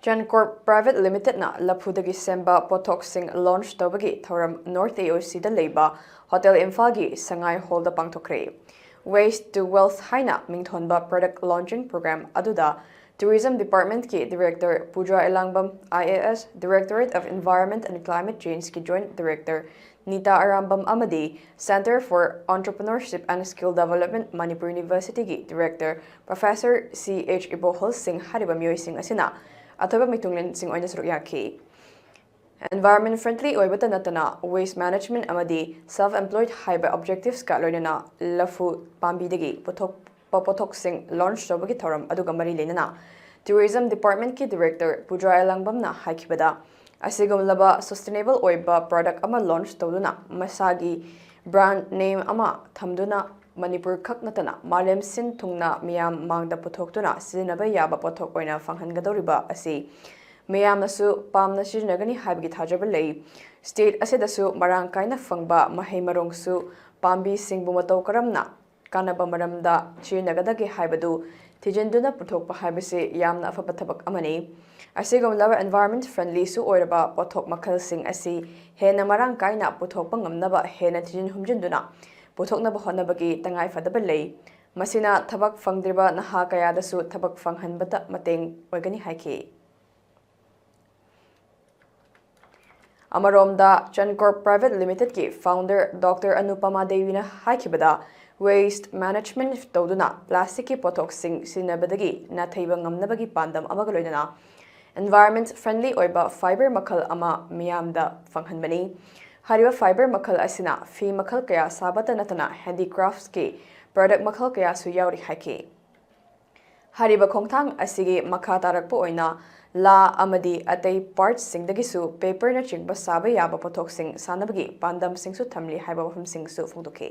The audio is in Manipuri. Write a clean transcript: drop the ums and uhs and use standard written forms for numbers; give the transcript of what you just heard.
Chankorb Pvt Ltd na Laphu dagi semba pothok launch toubagi thouram North AOC da leiba Hotel Imphal gi sangai hall da pangthokhre. Waste to Wealth haina mingthonba product launching program aduda Tourism Department ki Director Puja Elangbam, IAS Directorate of Environment and Climate Change ki Joint Director Nita Arambam Amadi, Center for Entrepreneurship and Skill Development Manipur University ki Director Professor C.H. Ibohol Singh hariba miyoi sing asina athoba mitunglen sing oina suruk yaki. Environment friendly oibata natana waste management amadi self-employed haiba objectives ka loinana Laphu pambi dagi pothok launch toubagi thouram aduga mari lenana Tourism Department ki Director Puja Elangbam na haikibada asigumlaba sustainable oiba product ama launch tawduna masagi brand name ama thamduna Manipur khak natana malem sin thungna miyam mangda puthoktuna sizinaba yaba pothok oina fanghangadoriba asi miyamnasu pamna sizinagani haibgi thajaba lei state asedasu marang kaina fangba mahai marongsu pambi singbu matau karamna kanaba maramda chinagadagi haibadu tijenduna puthokpa haibase yamna afaba thabak amani asigumlaba environment friendly su oiraba pothok makhal sing asi hena marang kaina puthokpa ngamnaba hena tijin humjinduna puthoknaba honabagi tangai fadaba lei masina thabak fangdriba naha kayadasu thabak fanghanbata mateng oigani haiki Amaromda Chankorb Pvt Ltd ki founder Dr. Anupama Devina haikibada waste management tawduna plastic ki pothok sinabadagi na thaiba ngamnabagi pandam amagaloidana environment friendly oiba fiber makhal ama miyamda fanghanbani hariba fiber makhal asina fi makhal kaya sabata natana handicrafts ki product makhal kaya su yauri haiki hariba khongthang asigi makha tarakpo oina la amadi atay parts singdagisu paper na chingba saba yaba pothok sanabagi pandam singsu thamli haiba wafam singsu phungdoke